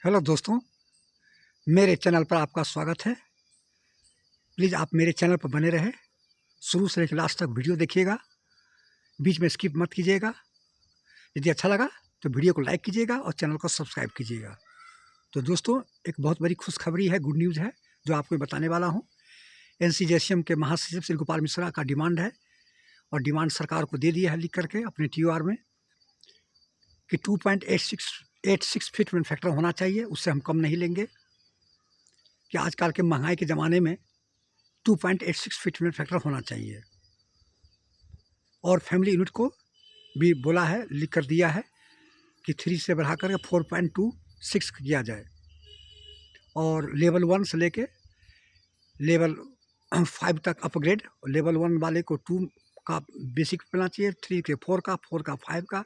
Hello दोस्तों, मेरे channel पर आपका स्वागत है। प्लीज़ आप मेरे चैनल पर बने रहें, शुरू से लेकर लास्ट तक वीडियो देखिएगा, बीच में स्किप मत कीजिएगा। यदि अच्छा लगा तो वीडियो को लाइक कीजिएगा और चैनल को सब्सक्राइब कीजिएगा। तो दोस्तों, एक बहुत बड़ी खुशखबरी है, गुड न्यूज़ है, जो आपको बताने वाला हूँ। एनसीजेसीएम के महासचिव श्री गोपाल मिश्रा का डिमांड है और डिमांड सरकार को दे दिया है लिख करके अपने टीओआर में कि 2.86 फीट में फैक्टर होना चाहिए, उससे हम कम नहीं लेंगे। कि आजकल के महंगाई के ज़माने में 2.86 फीट में फैक्टर होना चाहिए। और फैमिली यूनिट को भी बोला है, लिख कर दिया है कि 3 से बढ़ा कर 4.26 किया जाए और लेवल 1 से लेके लेवल 5 तक अपग्रेड। लेवल 1 वाले को 2 का बेसिक मिलना चाहिए, 3 के 4 का, 4 का 5 का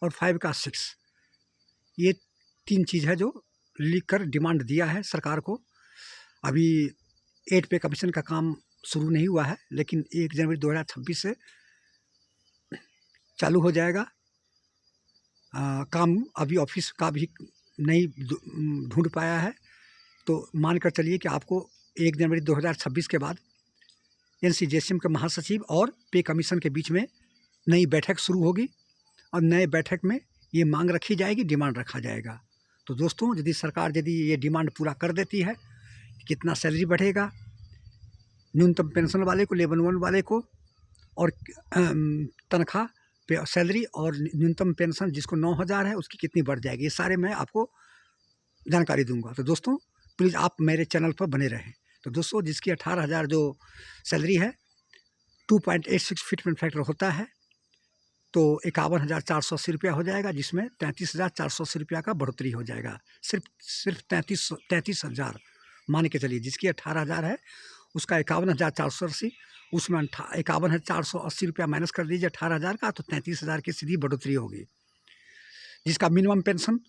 और 5 का 6। ये 3 चीज़ है जो लिख कर डिमांड दिया है सरकार को। अभी 8 पे कमीशन का काम शुरू नहीं हुआ है, लेकिन 1 जनवरी 2026 से चालू हो जाएगा। काम अभी ऑफिस का भी नहीं ढूंढ पाया है, तो मान कर चलिए कि आपको 1 जनवरी 2026 के बाद एनसीजेसीएम के महासचिव और पे कमीशन के बीच में नई बैठक शुरू होगी और नए बैठक में ये मांग रखी जाएगी, डिमांड रखा जाएगा। तो दोस्तों, यदि सरकार ये डिमांड पूरा कर देती है, कितना सैलरी बढ़ेगा, न्यूनतम पेंशन वाले को, लेवल 1 वाले को, और तनख्वाह पे सैलरी और न्यूनतम पेंशन जिसको 9,000 है उसकी कितनी बढ़ जाएगी, ये सारे मैं आपको जानकारी दूंगा। तो दोस्तों, प्लीज़ आप मेरे चैनल पर बने रहें। तो दोस्तों, जिसकी 18,000 जो सैलरी है, 2.86 फीट में फैक्टर होता है, तो 51,480 रुपया हो जाएगा, जिसमें 33,480 रुपया का बढ़ोतरी हो जाएगा। सिर्फ 33,000 मान के चलिए। जिसकी 18,000 है उसका 51,480, उसमें 51,480 रुपया माइनस कर दीजिए 18,000 का, तो 33,000 की सीधी बढ़ोतरी होगी। जिसका मिनिमम पेंशन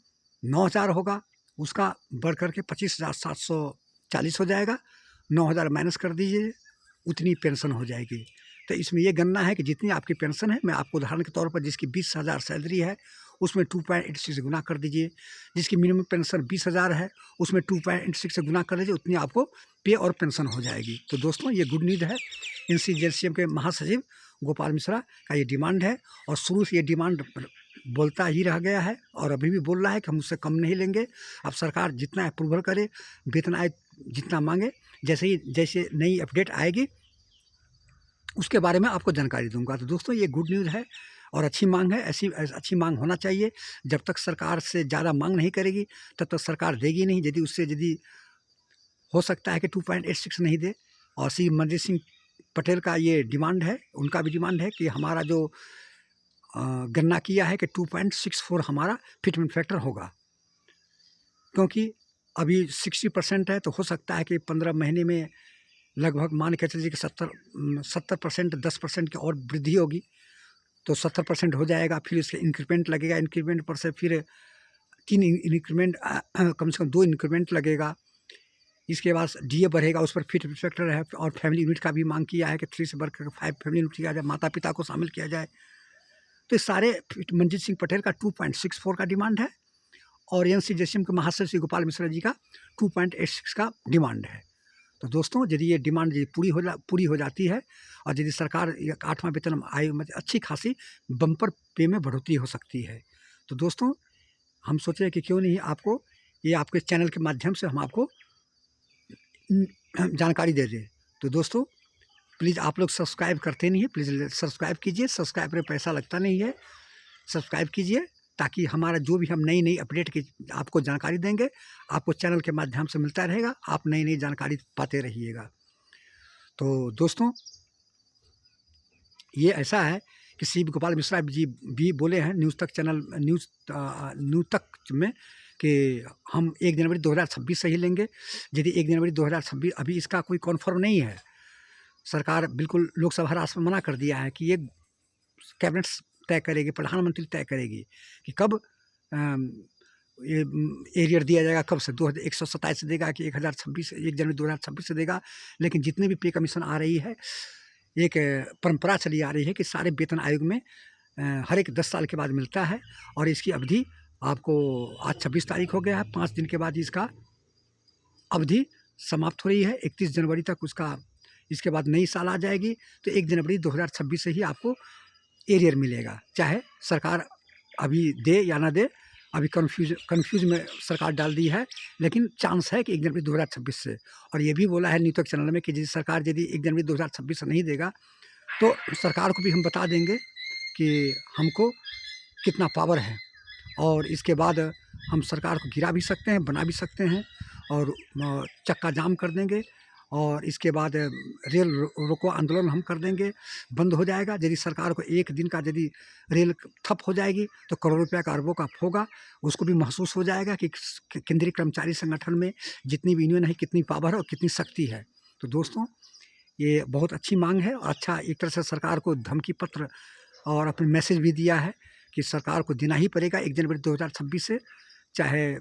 9,000 होगा, उसका बढ़ करके 25,740 हो जाएगा। 9,000 माइनस कर दीजिए, उतनी पेंशन हो जाएगी। तो इसमें ये गणना है कि जितनी आपकी पेंशन है, मैं आपको उदाहरण के तौर पर जिसकी 20,000 सैलरी है उसमें 2.86 से गुना कर दीजिए। जिसकी मिनिमम पेंशन 20,000 है उसमें 2.86 से गुना कर दीजिए, उतनी आपको पे और पेंशन हो जाएगी। तो दोस्तों, ये गुड न्यूज़ है। एनसीजेसीएम के महासचिव गोपाल मिश्रा का ये डिमांड है और शुरू से ये डिमांड बोलता ही रह गया है और अभी भी बोल रहा है कि हम उससे कम नहीं लेंगे। अब सरकार जितना अप्रूवल करे, वेतन आय जितना मांगे, जैसे नई अपडेट आएगी उसके बारे में आपको जानकारी दूंगा। तो दोस्तों, ये गुड न्यूज़ है और अच्छी मांग है। ऐसी अच्छी मांग होना चाहिए। जब तक सरकार से ज़्यादा मांग नहीं करेगी तब तक सरकार देगी नहीं। यदि हो सकता है कि 2.86 नहीं दे। और श्री मनजीत सिंह पटेल का ये डिमांड है, उनका भी डिमांड है कि हमारा जो गणना किया है कि 2.64 हमारा फिटमेंट फैक्टर होगा, क्योंकि अभी 60% है, तो हो सकता है कि 15 महीने में लगभग मान के चलिए कि 70%, 10% की और वृद्धि होगी, तो 70% हो जाएगा। फिर इसके इंक्रीमेंट लगेगा, इंक्रीमेंट पर से फिर 3 इंक्रीमेंट, कम से कम 2 इंक्रीमेंट लगेगा। इसके बाद डीए बढ़ेगा, उस पर फिट फैक्टर है। और फैमिली यूनिट का भी मांग किया है कि 3 से बढ़कर 5 फैमिली यूनिट किया जाए, माता पिता को शामिल किया जाए। तो सारे मनजीत सिंह पटेल का 2.64 का डिमांड है और एनसीजेसीएम के महासचिव श्री गोपाल मिश्रा जी का 2.86 का डिमांड है। तो दोस्तों, यदि ये डिमांड पूरी हो जाती है और यदि सरकार 8वां वेतन आयोग में अच्छी खासी बम्पर पे में बढ़ोतरी हो सकती है, तो दोस्तों हम सोचे कि क्यों नहीं आपको ये आपके चैनल के माध्यम से हम आपको जानकारी दे दें। तो दोस्तों, प्लीज़ आप लोग सब्सक्राइब करते नहीं हैं, प्लीज़ सब्सक्राइब कीजिए। सब्सक्राइब में पैसा लगता नहीं है, सब्सक्राइब कीजिए ताकि हमारा जो भी हम नई अपडेट की आपको जानकारी देंगे, आपको चैनल के माध्यम से मिलता रहेगा, आप नई जानकारी पाते रहिएगा। तो दोस्तों, ये ऐसा है कि श्री गोपाल मिश्रा जी भी बोले हैं न्यूज़ तक में कि हम 1 जनवरी 2026 से ही लेंगे। यदि 1 जनवरी 2026 अभी इसका कोई कन्फर्म नहीं है, सरकार बिल्कुल लोकसभा राष्ट्र में मना कर दिया है कि ये कैबिनेट तय करेगी, प्रधानमंत्री तय करेगी कि कब ये एरियर दिया जाएगा, कब से 2127 से देगा कि 1 जनवरी 2026 से देगा। लेकिन जितने भी पे कमीशन आ रही है, एक परंपरा चली आ रही है कि सारे वेतन आयोग में हर एक 10 साल के बाद मिलता है और इसकी अवधि आपको आज 26 तारीख हो गया है, 5 दिन के बाद इसका अवधि समाप्त हो रही है। 31 जनवरी तक उसका, इसके बाद नई साल आ जाएगी, तो 1 जनवरी 2026 से ही आपको एरियर मिलेगा। चाहे सरकार अभी दे या ना दे, अभी कन्फ्यूज में सरकार डाल दी है, लेकिन चांस है कि 1 जनवरी 2026 से। और ये भी बोला है न्यूज़ तक चैनल में कि यदि सरकार यदि 1 जनवरी 2026 से नहीं देगा, तो सरकार को भी हम बता देंगे कि हमको कितना पावर है, और इसके बाद हम सरकार को गिरा भी सकते हैं, बना भी सकते हैं, और चक्का जाम कर देंगे, और इसके बाद रेल रोको आंदोलन हम कर देंगे, बंद हो जाएगा। यदि सरकार को एक दिन का यदि रेल ठप हो जाएगी, तो करोड़ों रुपया का, अरबों का होगा, उसको भी महसूस हो जाएगा कि केंद्रीय कर्मचारी संगठन में जितनी भी यूनियन है, कितनी पावर है और कितनी शक्ति है। तो दोस्तों, ये बहुत अच्छी मांग है, और अच्छा एक तरह से सरकार को धमकी पत्र और अपने मैसेज भी दिया है कि सरकार को देना ही पड़ेगा 1 जनवरी 2026 से, चाहे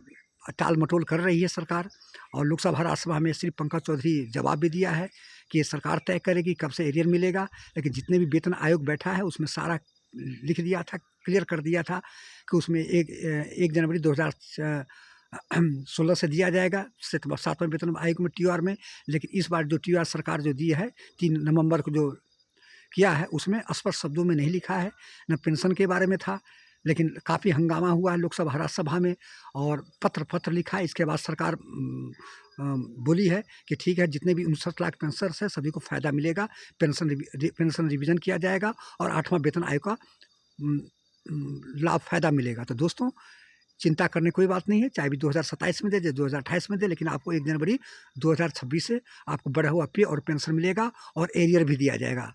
टाल मटोल कर रही है सरकार। और लोकसभा राज्यसभा में श्री पंकज चौधरी जवाब भी दिया है कि ये सरकार तय करेगी कब से एरियर मिलेगा, लेकिन जितने भी वेतन आयोग बैठा है उसमें सारा लिख दिया था, क्लियर कर दिया था कि उसमें 1 जनवरी 2016 से दिया जाएगा 7वें वेतन आयोग में, TR में। लेकिन इस बार जो TR सरकार जो दी है 3 नवंबर को जो किया है, उसमें स्पष्ट शब्दों में नहीं लिखा है, न पेंशन के बारे में था। लेकिन काफ़ी हंगामा हुआ है लोकसभा राज्यसभा में, और पत्र लिखा है। इसके बाद सरकार बोली है कि ठीक है, जितने भी 59 लाख पेंशनर्स हैं सभी को फ़ायदा मिलेगा, पेंशन रिवीजन किया जाएगा, और 8वां वेतन आयोग का लाभ फ़ायदा मिलेगा। तो दोस्तों, चिंता करने कोई बात नहीं है, चाहे भी 2027 में दे, 2028 में दे, लेकिन आपको 1 जनवरी 2026 से आपको बढ़ा हुआ पे और पेंशन मिलेगा, और एरियर भी दिया जाएगा।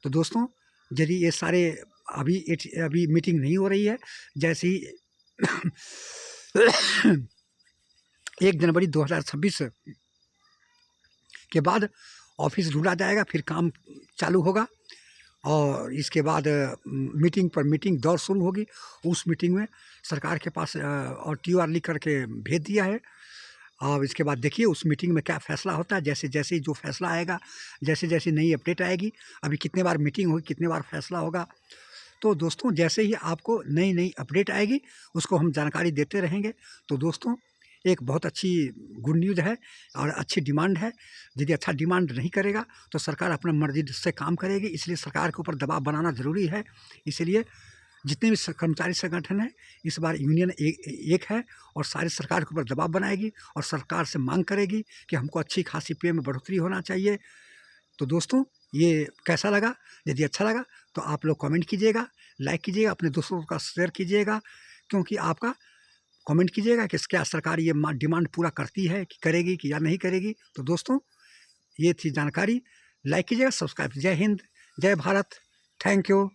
तो दोस्तों, यदि ये सारे अभी मीटिंग नहीं हो रही है, जैसे ही 1 जनवरी 2026 के बाद ऑफिस ढूंढा जाएगा, फिर काम चालू होगा, और इसके बाद मीटिंग पर मीटिंग दौर शुरू होगी। उस मीटिंग में सरकार के पास और TR लिख करके भेज दिया है। और इसके बाद देखिए उस मीटिंग में क्या फ़ैसला होता है। जैसे जैसे ही जो फ़ैसला आएगा, जैसे जैसे नई अपडेट आएगी, अभी कितने बार मीटिंग होगी, कितने बार फ़ैसला होगा, तो दोस्तों जैसे ही आपको नई नई अपडेट आएगी उसको हम जानकारी देते रहेंगे। तो दोस्तों, एक बहुत अच्छी गुड न्यूज़ है और अच्छी डिमांड है। यदि अच्छा डिमांड नहीं करेगा तो सरकार अपना मर्जी से काम करेगी, इसलिए सरकार के ऊपर दबाव बनाना ज़रूरी है। इसलिए जितने भी कर्मचारी संगठन हैं, इस बार यूनियन एक है, और सारी सरकार के ऊपर दबाव बनाएगी और सरकार से मांग करेगी कि हमको अच्छी खासी पे में बढ़ोतरी होना चाहिए। तो दोस्तों, ये कैसा लगा? यदि अच्छा लगा तो आप लोग कमेंट कीजिएगा, लाइक कीजिएगा, अपने दोस्तों का शेयर कीजिएगा, क्योंकि आपका कमेंट कीजिएगा कि क्या सरकार ये डिमांड पूरा करती है, कि करेगी कि या नहीं करेगी। तो दोस्तों, ये थी जानकारी। लाइक कीजिएगा, सब्सक्राइब। जय हिंद, जय भारत, थैंक यू।